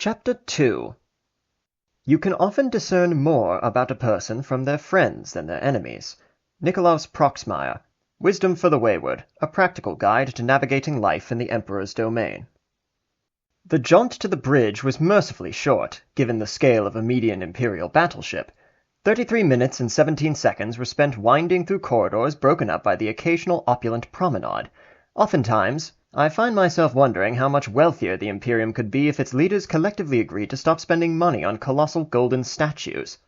Chapter 2. You can often discern more about a person from their friends than their enemies. Nicolaus Proxmire. Wisdom for the Wayward, a practical guide to navigating life in the Emperor's domain. The jaunt to the bridge was mercifully short, given the scale of a median Imperial battleship. 33 minutes and 17 seconds were spent winding through corridors broken up by the occasional opulent promenade. Oftentimes, I find myself wondering how much wealthier the Imperium could be if its leaders collectively agreed to stop spending money on colossal golden statues.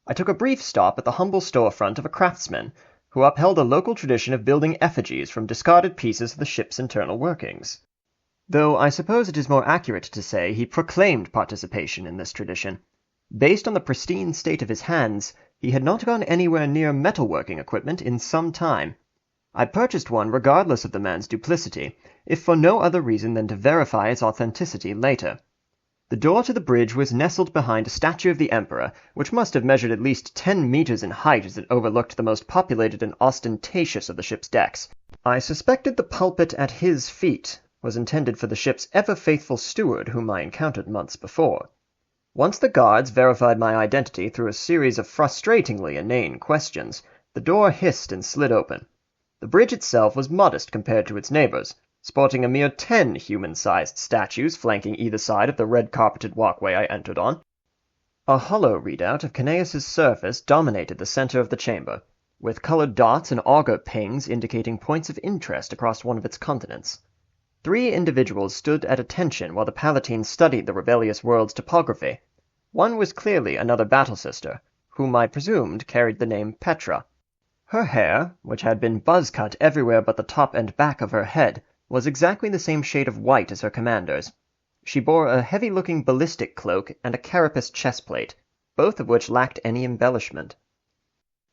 I took a brief stop at the humble storefront of a craftsman, who upheld a local tradition of building effigies from discarded pieces of the ship's internal workings. Though I suppose it is more accurate to say he proclaimed participation in this tradition. Based on the pristine state of his hands, he had not gone anywhere near metalworking equipment in some time. I purchased one regardless of the man's duplicity, if for no other reason than to verify its authenticity later. The door to the bridge was nestled behind a statue of the Emperor, which must have measured at least 10 meters in height as it overlooked the most populated and ostentatious of the ship's decks. I suspected the pulpit at his feet was intended for the ship's ever-faithful steward whom I encountered months before. Once the guards verified my identity through a series of frustratingly inane questions, the door hissed and slid open. The bridge itself was modest compared to its neighbors, sporting a mere 10 human-sized statues flanking either side of the red-carpeted walkway I entered on. A hollow readout of Caneus's surface dominated the center of the chamber, with colored dots and auger pings indicating points of interest across one of its continents. 3 individuals stood at attention while the Palatine studied the rebellious world's topography. One was clearly another battle-sister, whom I presumed carried the name Petra. Her hair, which had been buzz-cut everywhere but the top and back of her head, was exactly the same shade of white as her commander's. She bore a heavy-looking ballistic cloak and a carapace chestplate, both of which lacked any embellishment.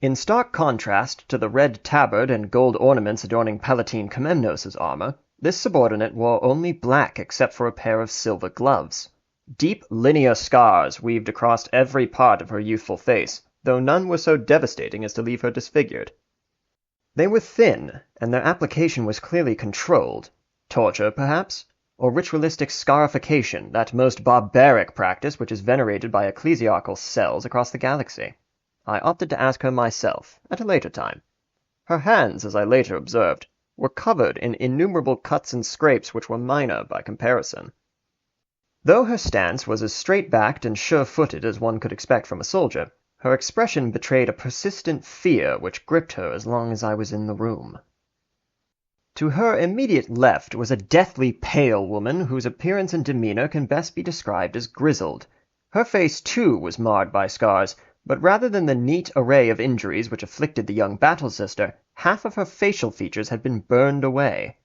In stark contrast to the red tabard and gold ornaments adorning Palatine Komnenos's armor, this subordinate wore only black except for a pair of silver gloves. Deep linear scars weaved across every part of her youthful face, though none were so devastating as to leave her disfigured. They were thin, and their application was clearly controlled. Torture, perhaps? Or ritualistic scarification, that most barbaric practice which is venerated by ecclesiastical cells across the galaxy. I opted to ask her myself, at a later time. Her hands, as I later observed, were covered in innumerable cuts and scrapes which were minor by comparison. Though her stance was as straight-backed and sure-footed as one could expect from a soldier, her expression betrayed a persistent fear which gripped her as long as I was in the room. To her immediate left was a deathly pale woman whose appearance and demeanor can best be described as grizzled. Her face, too, was marred by scars, but rather than the neat array of injuries which afflicted the young battle-sister, half of her facial features had been burned away.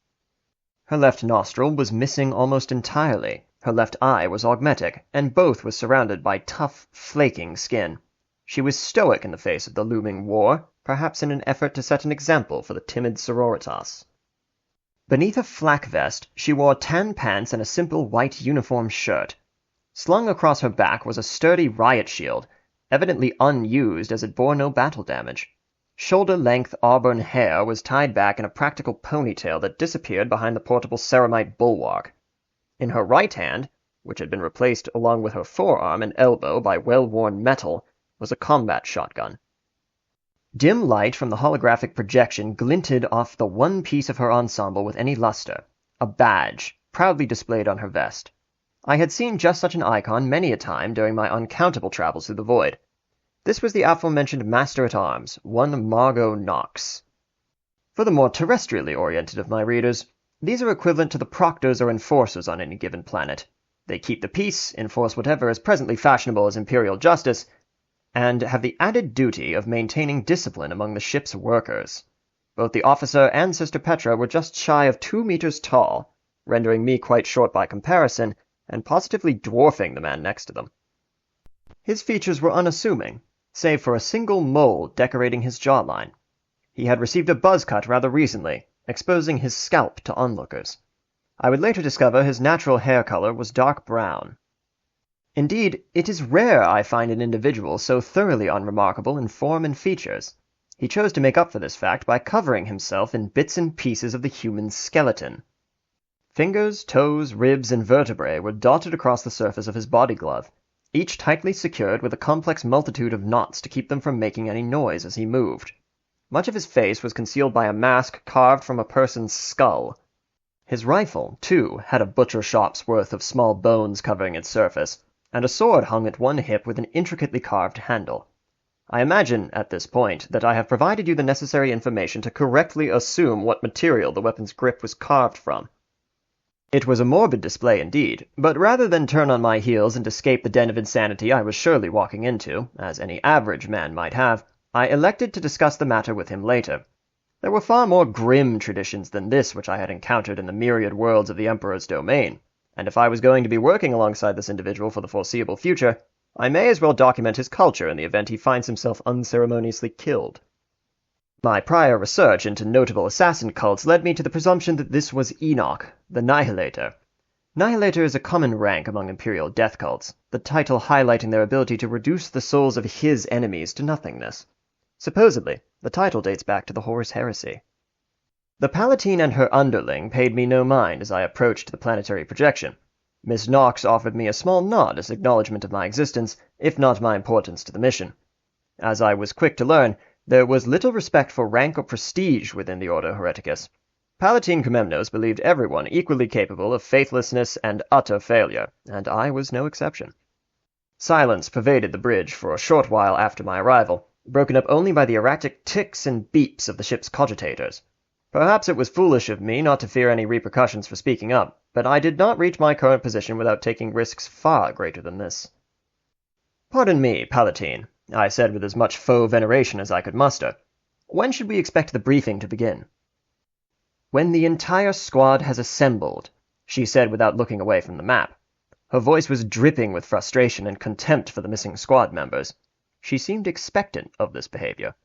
Her left nostril was missing almost entirely, her left eye was augmetic, and both were surrounded by tough, flaking skin. She was stoic in the face of the looming war, perhaps in an effort to set an example for the timid sororitas. Beneath a flak vest, she wore tan pants and a simple white uniform shirt. Slung across her back was a sturdy riot shield, evidently unused as it bore no battle damage. Shoulder-length auburn hair was tied back in a practical ponytail that disappeared behind the portable ceramite bulwark. In her right hand, which had been replaced along with her forearm and elbow by well-worn metal, was a combat shotgun. Dim light from the holographic projection glinted off the one piece of her ensemble with any luster, a badge, proudly displayed on her vest. I had seen just such an icon many a time during my uncountable travels through the void. This was the aforementioned Master-at-Arms, one Margot Knox. For the more terrestrially oriented of my readers, these are equivalent to the proctors or enforcers on any given planet. They keep the peace, enforce whatever is presently fashionable as imperial justice, and have the added duty of maintaining discipline among the ship's workers. Both the officer and Sister Petra were just shy of 2 meters tall, rendering me quite short by comparison, and positively dwarfing the man next to them. His features were unassuming, save for a single mole decorating his jawline. He had received a buzz cut rather recently, exposing his scalp to onlookers. I would later discover his natural hair color was dark brown. Indeed, it is rare I find an individual so thoroughly unremarkable in form and features. He chose to make up for this fact by covering himself in bits and pieces of the human skeleton. Fingers, toes, ribs, and vertebrae were dotted across the surface of his body glove, each tightly secured with a complex multitude of knots to keep them from making any noise as he moved. Much of his face was concealed by a mask carved from a person's skull. His rifle, too, had a butcher shop's worth of small bones covering its surface, and a sword hung at one hip with an intricately carved handle. I imagine, at this point, that I have provided you the necessary information to correctly assume what material the weapon's grip was carved from. It was a morbid display indeed, but rather than turn on my heels and escape the den of insanity I was surely walking into, as any average man might have, I elected to discuss the matter with him later. There were far more grim traditions than this which I had encountered in the myriad worlds of the Emperor's domain, and if I was going to be working alongside this individual for the foreseeable future, I may as well document his culture in the event he finds himself unceremoniously killed. My prior research into notable assassin cults led me to the presumption that this was Enoch, the Nihilator. Nihilator is a common rank among Imperial death cults, the title highlighting their ability to reduce the souls of his enemies to nothingness. Supposedly, the title dates back to the Horus Heresy. The Palatine and her underling paid me no mind as I approached the planetary projection. Miss Knox offered me a small nod as acknowledgment of my existence, if not my importance to the mission. As I was quick to learn, there was little respect for rank or prestige within the Order Hereticus. Palatine Comemnos believed everyone equally capable of faithlessness and utter failure, and I was no exception. Silence pervaded the bridge for a short while after my arrival, broken up only by the erratic ticks and beeps of the ship's cogitators. Perhaps it was foolish of me not to fear any repercussions for speaking up, but I did not reach my current position without taking risks far greater than this. "Pardon me, Palatine," I said with as much faux veneration as I could muster. "When should we expect the briefing to begin?" "When the entire squad has assembled," she said without looking away from the map. Her voice was dripping with frustration and contempt for the missing squad members. She seemed expectant of this behavior.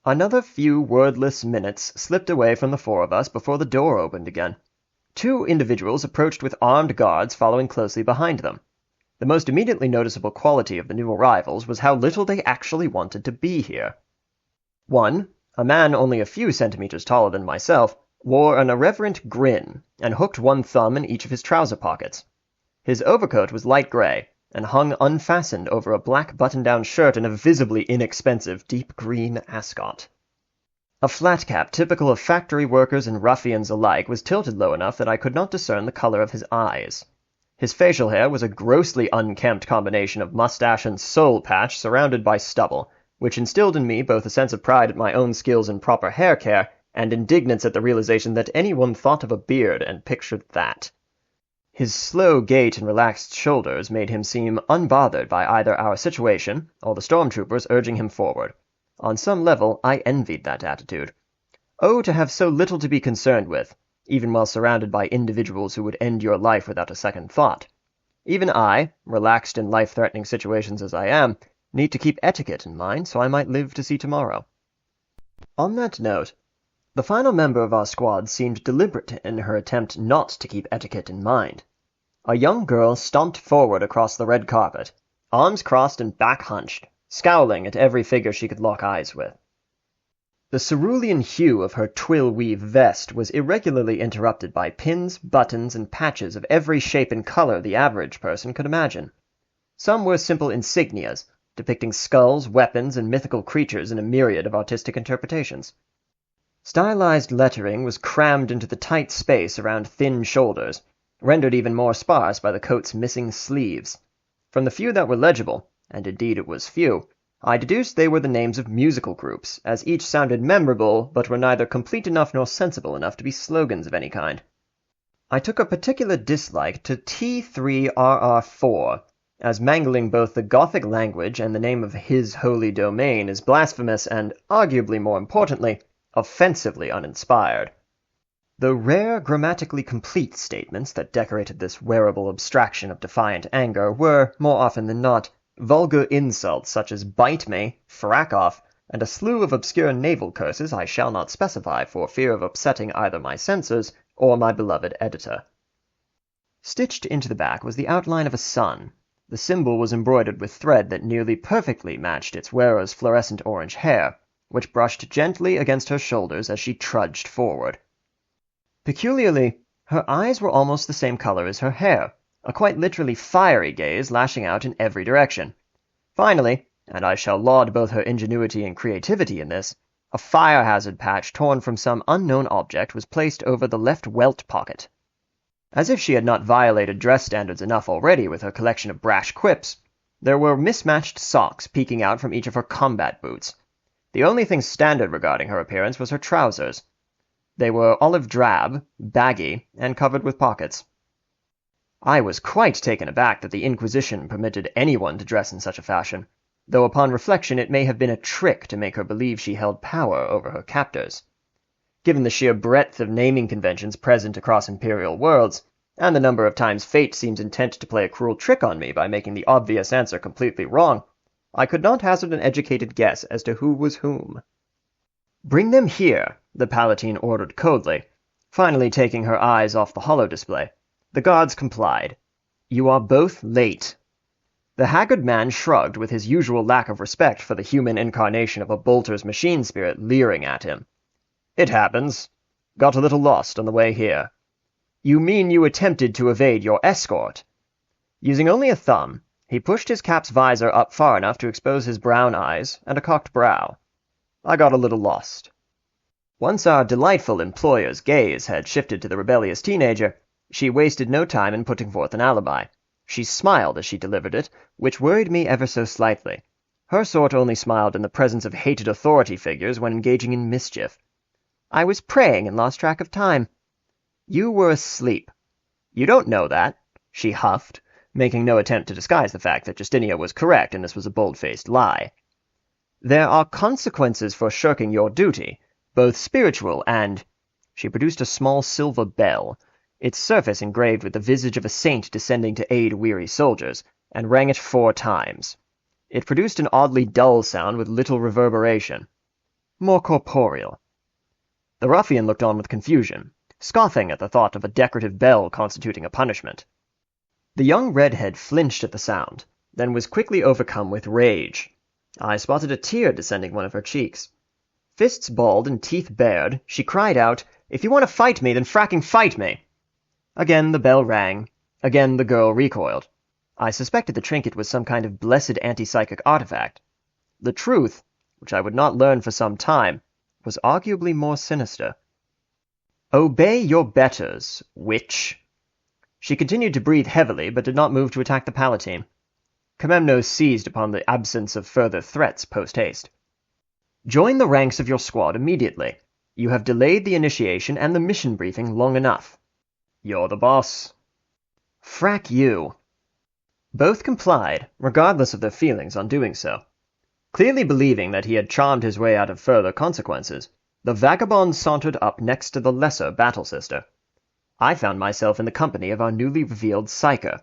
Another few wordless minutes slipped away from the four of us before the door opened again. Two individuals approached with armed guards following closely behind them. The most immediately noticeable quality of the new arrivals was how little they actually wanted to be here. One, a man only a few centimeters taller than myself, wore an irreverent grin and hooked one thumb in each of his trouser pockets. His overcoat was light gray, and hung unfastened over a black button-down shirt and a visibly inexpensive deep green ascot. A flat cap typical of factory workers and ruffians alike was tilted low enough that I could not discern the color of his eyes. His facial hair was a grossly unkempt combination of mustache and soul patch surrounded by stubble, which instilled in me both a sense of pride at my own skills in proper hair care and indignance at the realization that anyone thought of a beard and pictured that. His slow gait and relaxed shoulders made him seem unbothered by either our situation or the stormtroopers urging him forward. On some level, I envied that attitude. Oh, to have so little to be concerned with, even while surrounded by individuals who would end your life without a second thought. Even I, relaxed in life-threatening situations as I am, need to keep etiquette in mind so I might live to see tomorrow. On that note, the final member of our squad seemed deliberate in her attempt not to keep etiquette in mind. A young girl stomped forward across the red carpet, arms crossed and back hunched, scowling at every figure she could lock eyes with. The cerulean hue of her twill-weave vest was irregularly interrupted by pins, buttons, and patches of every shape and color the average person could imagine. Some were simple insignias, depicting skulls, weapons, and mythical creatures in a myriad of artistic interpretations. Stylized lettering was crammed into the tight space around thin shoulders, rendered even more sparse by the coat's missing sleeves. From the few that were legible, and indeed it was few, I deduced they were the names of musical groups, as each sounded memorable, but were neither complete enough nor sensible enough to be slogans of any kind. I took a particular dislike to T3RR4, as mangling both the Gothic language and the name of his holy domain is blasphemous and, arguably more importantly, offensively uninspired. The rare grammatically complete statements that decorated this wearable abstraction of defiant anger were, more often than not, vulgar insults such as bite me, frack off, and a slew of obscure naval curses I shall not specify for fear of upsetting either my censors or my beloved editor. Stitched into the back was the outline of a sun. The symbol was embroidered with thread that nearly perfectly matched its wearer's fluorescent orange hair, which brushed gently against her shoulders as she trudged forward. Peculiarly, Her eyes were almost the same color as her hair, a quite literally fiery gaze lashing out in every direction. Finally, and I shall laud both her ingenuity and creativity in this, a fire hazard patch torn from some unknown object was placed over the left welt pocket. As if she had not violated dress standards enough already with her collection of brash quips, there were mismatched socks peeking out from each of her combat boots. The only thing standard regarding her appearance was her trousers. They were olive drab, baggy, and covered with pockets. I was quite taken aback that the Inquisition permitted anyone to dress in such a fashion, though upon reflection it may have been a trick to make her believe she held power over her captors. Given the sheer breadth of naming conventions present across Imperial worlds, and the number of times fate seems intent to play a cruel trick on me by making the obvious answer completely wrong, I could not hazard an educated guess as to who was whom. "Bring them here," the Palatine ordered coldly, finally taking her eyes off the holo-display. The guards complied. "You are both late." The haggard man shrugged with his usual lack of respect for the human incarnation of a bolter's machine spirit leering at him. "It happens. Got a little lost on the way here." "You mean you attempted to evade your escort?" Using only a thumb, he pushed his cap's visor up far enough to expose his brown eyes and a cocked brow. "I got a little lost." Once our delightful employer's gaze had shifted to the rebellious teenager, she wasted no time in putting forth an alibi. She smiled as she delivered it, which worried me ever so slightly. Her sort only smiled in the presence of hated authority figures when engaging in mischief. "I was praying and lost track of time." "You were asleep." "You don't know that," she huffed, making no attempt to disguise the fact that Justinia was correct and this was a bold-faced lie. "There are consequences for shirking your duty, both spiritual and—" She produced a small silver bell, its surface engraved with the visage of a saint descending to aid weary soldiers, and rang it 4 times. It produced an oddly dull sound with little reverberation. More corporeal. The ruffian looked on with confusion, scoffing at the thought of a decorative bell constituting a punishment. The young redhead flinched at the sound, then was quickly overcome with rage. I spotted a tear descending one of her cheeks. Fists balled and teeth bared, she cried out, "If you want to fight me, then fracking fight me!" Again the bell rang. Again the girl recoiled. I suspected the trinket was some kind of blessed anti-psychic artifact. The truth, which I would not learn for some time, was arguably more sinister. "Obey your betters, witch." She continued to breathe heavily, but did not move to attack the Palatine. Comemnos seized upon the absence of further threats post-haste. "Join the ranks of your squad immediately. You have delayed the initiation and the mission briefing long enough." "You're the boss." "Frack you." Both complied, regardless of their feelings on doing so. Clearly believing that he had charmed his way out of further consequences, the vagabond sauntered up next to the lesser battle-sister. I found myself in the company of our newly revealed psyker.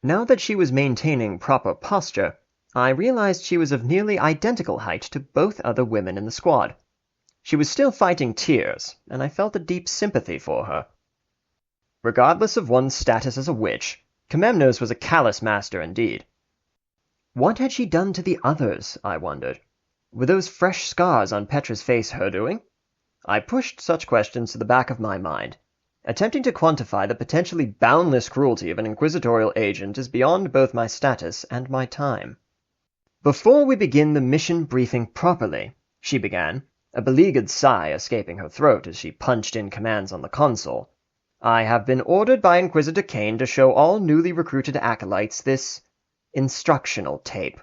Now that she was maintaining proper posture, I realized she was of nearly identical height to both other women in the squad. She was still fighting tears, and I felt a deep sympathy for her. Regardless of one's status as a witch, Comemnos was a callous master indeed. What had she done to the others, I wondered? Were those fresh scars on Petra's face her doing? I pushed such questions to the back of my mind. Attempting to quantify the potentially boundless cruelty of an inquisitorial agent is beyond both my status and my time. "Before we begin the mission briefing properly," she began, a beleaguered sigh escaping her throat as she punched in commands on the console, "I have been ordered by Inquisitor Kane to show all newly recruited acolytes this instructional tape.